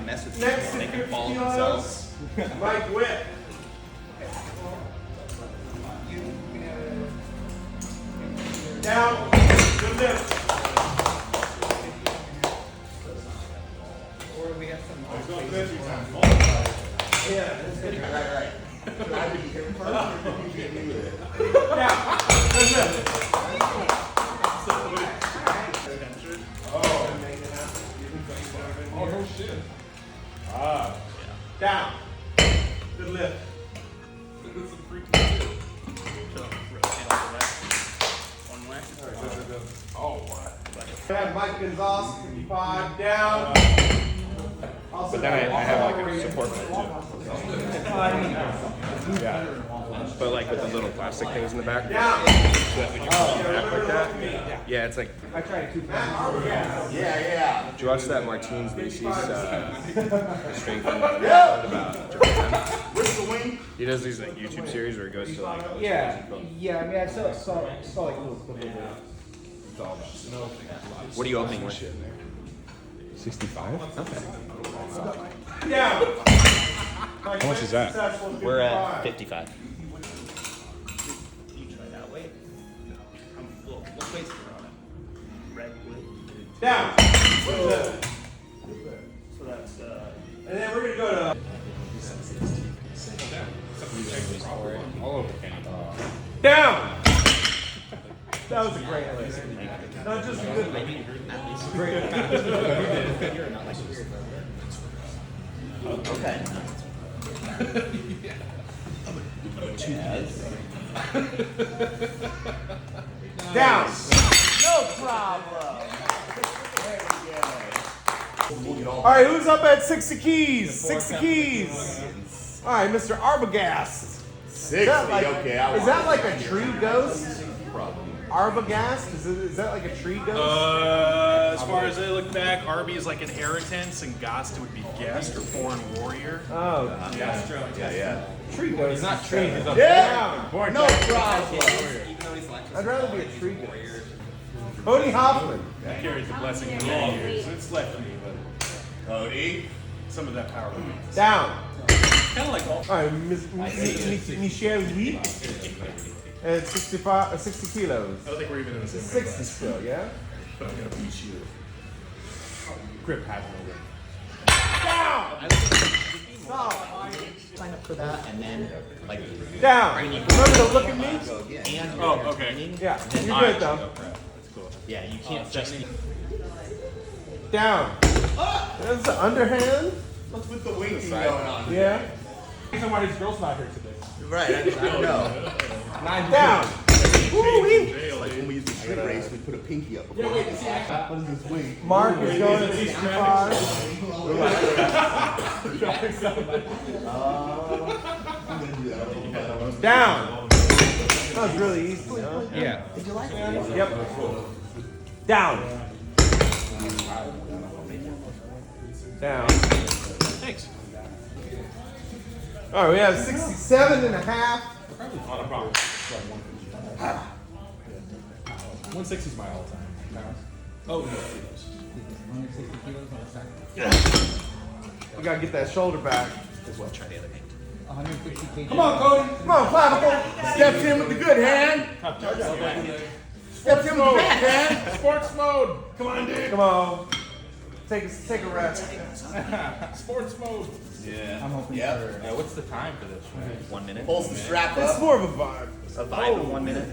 mess with Next people, to make them 50 fall kilos, themselves. Mike Witt. Down, good lift. Or we got some. Yeah, that's good. Right. Down, good lift. Oh, no shit. Down, good lift. This is freaking shit. One way. Oh, wow. Have Mike Gonzalez, 55, down. But then I have like a support bed too. Yeah. But like with the little plastic things in the back. Down. So that when you pull it back like that. Yeah, it's like. I tried it 2 times. Yeah. Did you watch that Martinez Lacey's strength about Japan? Where's the wing? He does these like YouTube series where he goes to like. Yeah. I mean, I saw like a little clip of it. What are you opening with? 65? Okay. Down. How much is that? We're at 55. You try that weight. What weight's on it? Red, blue. Down. Good lift. So that's And then we're going to go to All over Canada. down. That was a great lift. Not just a good lift. Great. okay. Down. No problem. All right, who's up at 60 keys? 60 keys. All right, Mr. Arbogast. 60, Is that like, okay. is that like a tree ghost? Arbogast? Is that like a tree ghost? As far as I look back, Arby is like inheritance, and Gast would be guest or foreign warrior. Oh, Yeah. tree ghost. He's not tree. He's a Yeah. down. No problem. I'd rather be a tree ghost. Cody Hoffman. That carries the blessing of many years. It's left me, but Cody. some of that power remains. Down. Kind of like all. All right, Michelle Wheat. And 65, 60 kilos. I don't think we're even in the same 60 still, yeah? But I'm gonna beat you. Grip has no ring. Down. Stop. Sign up for that, and then like. Down. Remember to look at me? And Oh, okay. Yeah, you're good though. That's cool. yeah, you can't just. Down. That's the underhand. What's with the wing thing going on? Yeah. Reason why this girl's not here today. Right, I don't know. Down. Woo-wee. Like when we used to street race, we put a pinky up. What is this wing? Mark is going to 65. Down. That was really easy, huh? Yeah. Yep. Down. Down. Thanks. All right, we have 67 and a half. Not a problem. 160 is my all-time. Oh, no. We gotta get that shoulder back. Try the other hand. 150 kg. Come on, Cody. Come on, clavicle. Steps in with the good hand. Steps in with the bad hand. Sports mode. Come on, dude. Come on. Take a rest. Sports mode. I'm hoping Yep. for. What's the time for this? 1 minute. Pulls the strap It's up. more of a vibe. A vibe of 1 minute.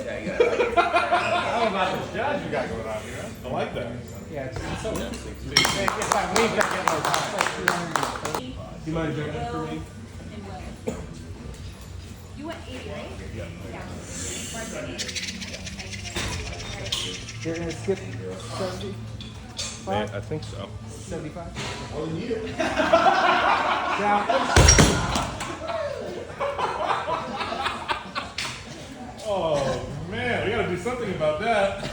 Yeah, you got it. How about this judge you got going on here? I like that. Yeah, it's so interesting. If I leave, I get more time. Do you mind drinking it for me? You went 80, right? Yeah. You're gonna skip 70, I think so. 75. Down. Oh, man. We got to do something about that.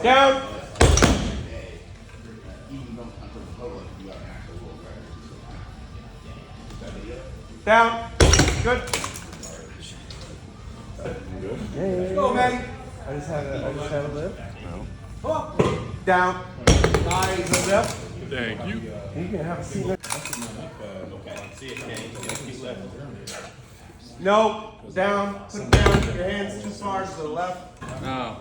Down. Down. Good. Go, man. I just had a lift. No. Down. Nice. Lift. Thank you. You can have a seat. See it, Kane. You gotta keep left. No. Down. Put it down. Your hands too far to the left. Oh.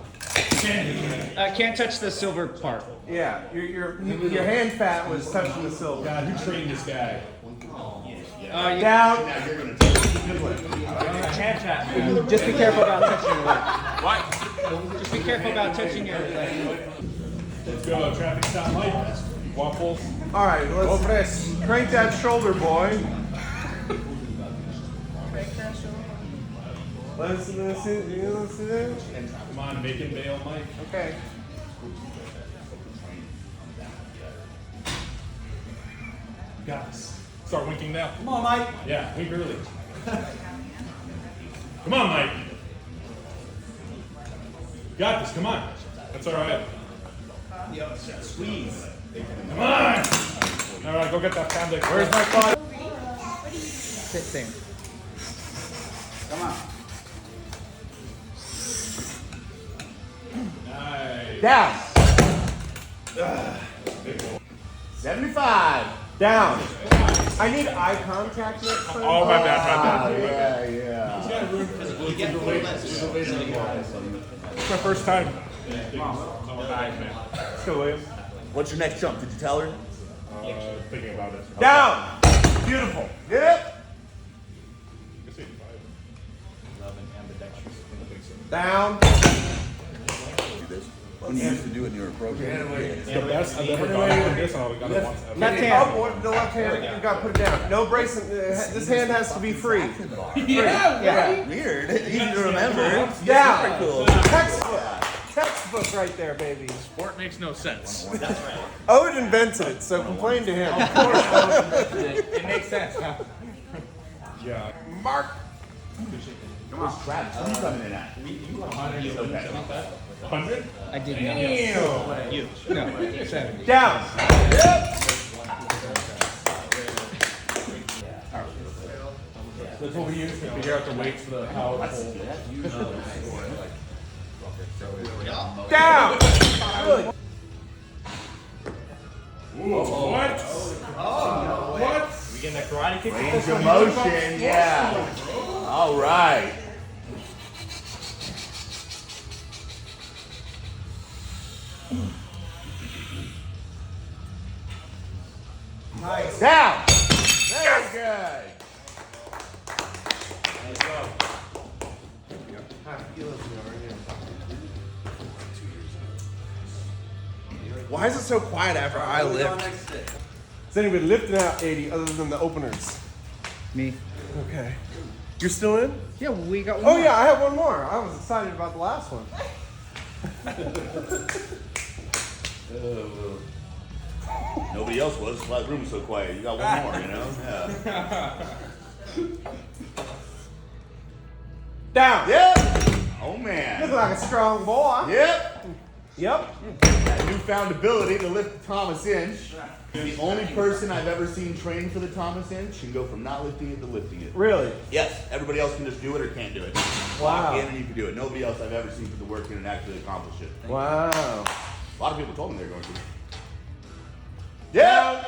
Can't touch the silver part. Yeah. Your hand fat was touching the silver. God, who trained this guy? Down. Just be careful about touching your leg. What? Just be careful about touching your leg. Let's go. Traffic stop light. Waffles. All right. Let's crank that shoulder, boy. Listen to this. Come on, make it bail, Mike. Okay. Got this. Start winking now. Come on, Mike. Yeah, wink early. Come on, Mike. Got this. Come on. That's all right. Squeeze. Come on. All right, go get that pound. Where's my body? Sit same. Come on. Nice. Down. 75. Down. I need eye contact next time. Oh, my bad. Yeah. You get full left. It's my first time. Let's go, William. What's your next jump? Did you tell her? Thinking about it. Down. Beautiful. Get it? Down. Do this. When you used to do it in your program. It's the best I've ever done on this. I got it once. Left hand. The left hand. You got to put it down. No bracing. This hand has to be free. Yeah. Weird. Easy to remember. Down. Super cool. Textbook right there, baby. Sport makes no sense. Owen invented it, so complain to him. It makes sense, huh? Yeah. Mark. Travis, what are you coming in at? 100? I did not. You. No, 70. Down. That's what we use to figure out the weights for the power pole. Down. What? What? We getting a karate kick? Range of motion, yeah. All right. Nice. Down. Very good. Why is it so quiet after I lift? Is anybody lifting out 80 other than the openers? Me. Okay. You're still in? Yeah, we got one Oh more. yeah, I have one more. I was excited about the last one. Nobody else was. That's why the room was so quiet. You got one more, you know? Yeah. Down. Yep. Oh, Look man. like a strong boy. Yep. Yep. That newfound ability to lift the Thomas Inch. The only person I've ever seen train for the Thomas Inch can go from not lifting it to lifting it. Really? Yes, everybody else can just do it or can't do it. Wow. Walk in and you can do it. Nobody else I've ever seen put the work in and actually accomplish it. Wow. A lot of people told me they're going to. Yeah.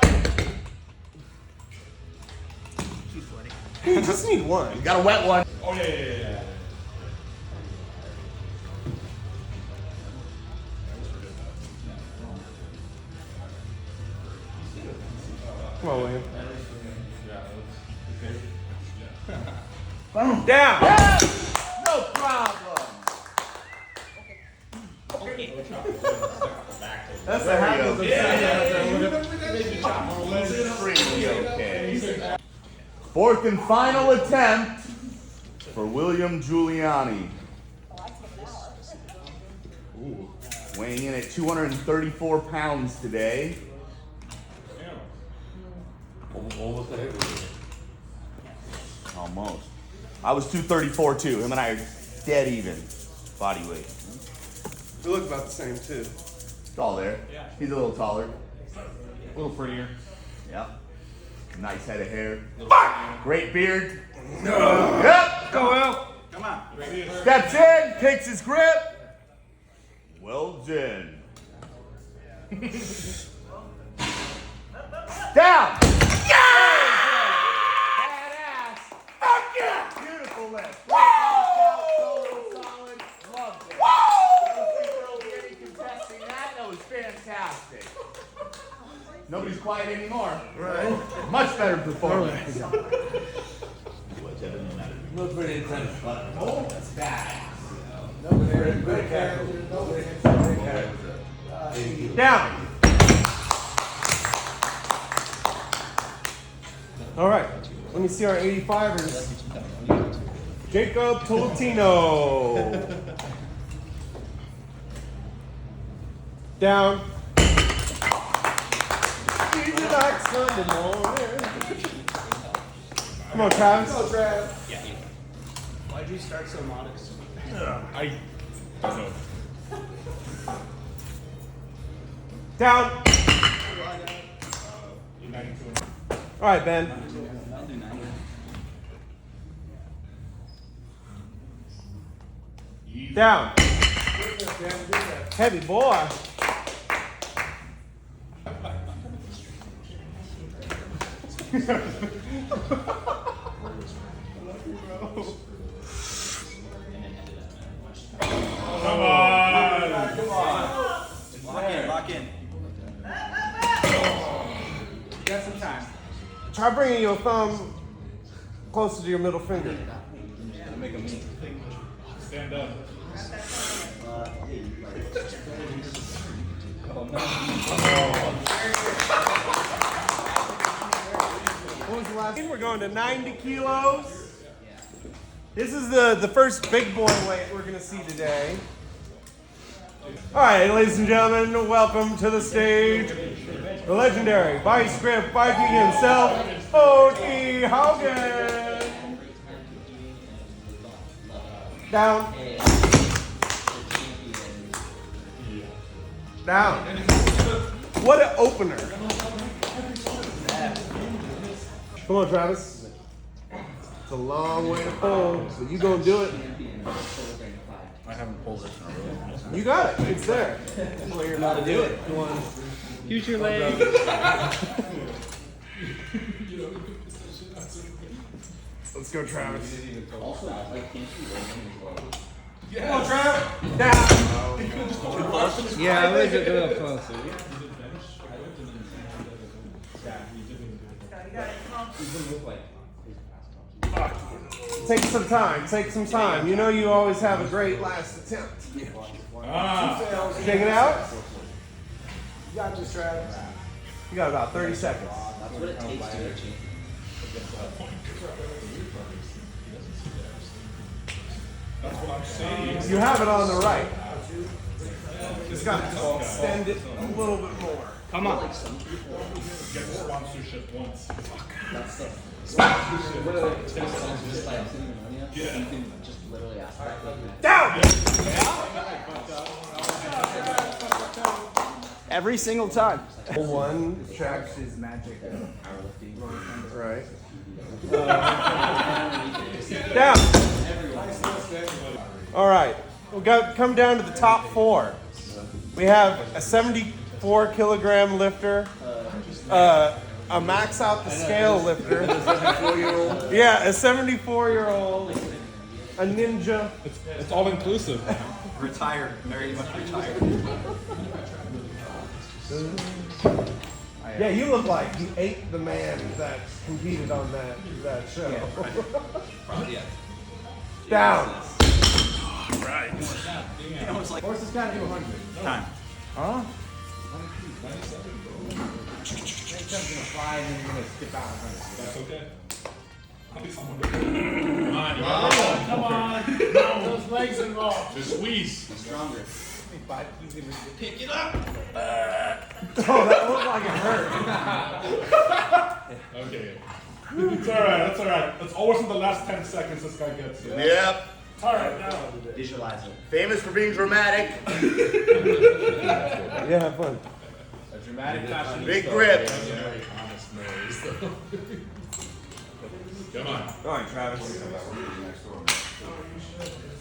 You just need one. You got a wet one. Oh, yeah. Come on, William. Down. Yeah. No problem. That's the happiness of Extremely okay. Fourth and final attempt for William Giuliani. Weighing in at 234 pounds today. Almost. I was 234 too. Him and I are dead even body weight. We look about the same too. It's all there. He's a little taller. A little prettier. Yeah. Nice head of hair. Great beard. No. Yep. Go out. Come on. Steps in, takes his grip. Well done. Down. Badass. Fuck yeah. Beautiful lift. Solid. Loved it. I don't think there'll be any contesting that. That was fantastic. Nobody's quiet anymore. Right. Much better performance. Looks pretty intense. Oh, that's badass. Down. All right. Let me see our 85ers. Jacob Tolentino. Down. Easy like Sunday morning. Come on, Travis. Go, Trav. Why'd you start so modest? I don't know. Down. All right, Ben. I'll do 90. Down. Heavy boy. Come on! Lock in. Got some time. Try bringing your thumb closer to your middle finger. Stand up. What was the last? We're going to 90 kilos. This is the first big boy weight we're going to see today. All right, ladies and gentlemen, welcome to the stage, the legendary Vice Grip Viking himself, O.E. Haugen. Down. Down. What an opener. Come on, Travis. It's a long way to pull, but you gonna do it. I haven't pulled it in a really long time. You got it. It's there. Well, you're about to do it. Come on. Use your leg. Let's go, Travis. Come on, Travis. Down. Yeah, let's get a little closer. Take some time. Take some time. You know you always have a great last attempt. Check it out. You got this, Trav. You got about 30 seconds. That's what it takes to get champion. That's what I'm saying. You have it on the right. Just got to extend it a little bit more. Come on. Get sponsorship once. That's the you can just literally ask that. Down. Every single time. One check. His magic. Right. Down. All right. We'll come down to the top four. We have a 74 kilogram lifter, a max out the scale lifter. Yeah, a 74-year-old, a ninja. It's all inclusive. Retired. Very much retired. Yeah, you look like you ate the man that competed on that show. Probably, yeah. Down. Right. It was like Horse has got to do 100. time. Huh? Next time's gonna fly and then you're gonna skip out 100. That's okay. At least I'm come on. Those legs involved. Just squeeze. Stronger. Pick it up. Oh, that looked like it hurt. Okay. It's alright, that's alright. It's always in the last 10 seconds this guy gets it. Yep. It's alright now. Visualize it. Famous for being dramatic. Yeah, have fun. A dramatic fashion. Big grip. Very honest nose. Come on. All right, Travis.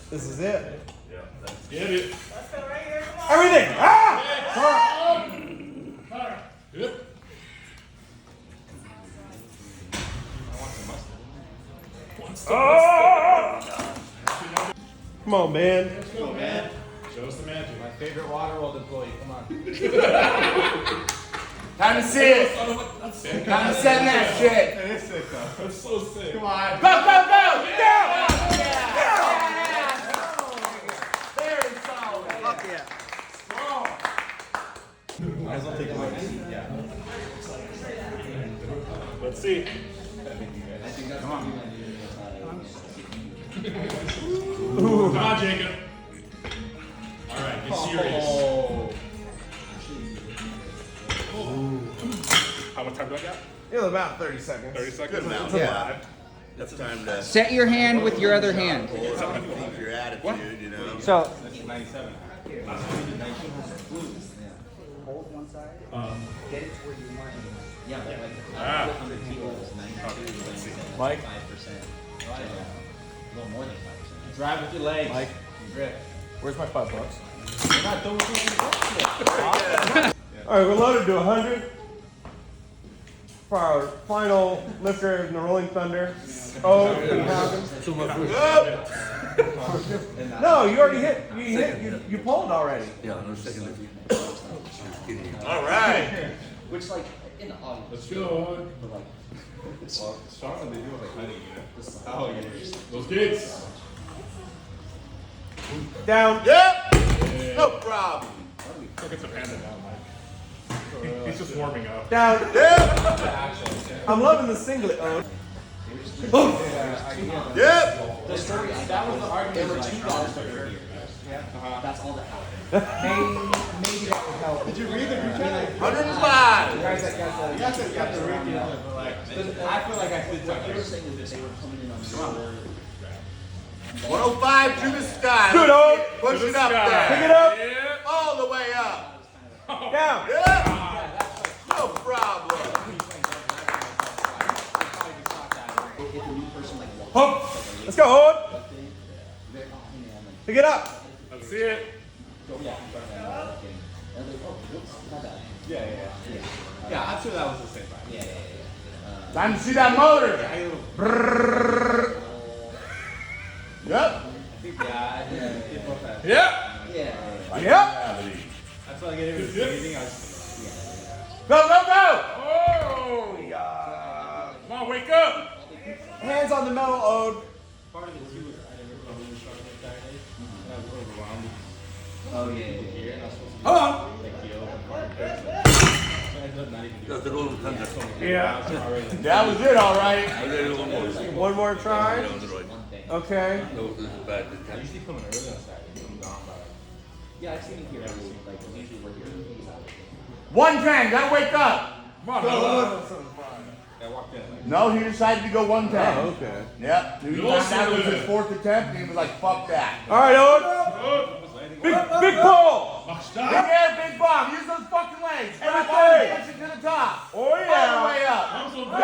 This is it. Get it. Everything. Ah! Yep. Come on, man. Go, man. Show us the magic. My favorite water world employee. Come on. Time to see it. Time to send that shit. It is sick though. That's so sick. Come on. Go, go, go! Yeah! Very solid. Fuck yeah. Strong. Might as well take a look. Yeah. Let's see. Come on. Come on, Jacob. All right, get serious. How much time do I got? Yeah, about 30 seconds. 30 seconds. Yeah. That's time to Set your hand with your other hand. keep your attitude, you know. So, 97. hold one side. Get it to where you want it. Yeah, like 100 kilos, 90, Mike? 5%. A little more than 5%. Drive with your legs. Mike. Grip. Where's my $5? You're not doing anything. All right, we're loaded to 100 for our final lifter in the Rolling Thunder. Oh, and Haugen. No, you already hit. You pulled already. Yeah, no second. All right. Which, like, in the audience. Let's go. But, like, Strong when they do like honey, you know. Oh, yeah. Those kids. Down. Yep. No problem. Go get some panda now, Mike. He's just warming up. Down. Yep. I'm loving the singlet. Oh. Yep. the story, that was the argument. There were $2 for her. That's all that happened. Maybe that would help. Did you read the group chat? 105. Guys that got the read the other, but like, I feel like I could talk. They were saying that they were coming in on the 105 to the sky. Do it, oh. Push To it the up sky. there. Pick it up. Yeah. All the way up. Down. Yep. No problem. if a new person like walks Hop. Let's go, hold. they're Pick it up. Let's see it. go yeah, and they're like, oh, whoops, my bad. Yeah, I'm sure that was the same vibe. Yeah. Time to see that motor. Yep. Yeah. Yeah. Yeah. Yep. That's why I get everything. Go, go, go. Oh. Come on, wake up. Hands on the metal, Ode. Part of it too is I never probably was starting on Saturday, and I was overwhelmed. Oh yeah. Here, and I was supposed to Hold on. like deal with the person. So I ended up not even doing The Rolling Thunder. Yeah. That was it, all right. One more try. Okay. No, this is bad. I usually come in early on Saturday. I'm gone by. Yeah, I've seen it here. Like usually we're here. 110. Gotta wake up. Come on, I walked in like. No, he decided to go 110. Oh, okay. Yep. He found out it was his 4th attempt, and he was like, "Fuck that." All right, Ode. Big pull. Big air, big bomb. Use those fucking legs. Everybody Everything. push it to the top. Oh All the yeah. way up. I'm so Go, go,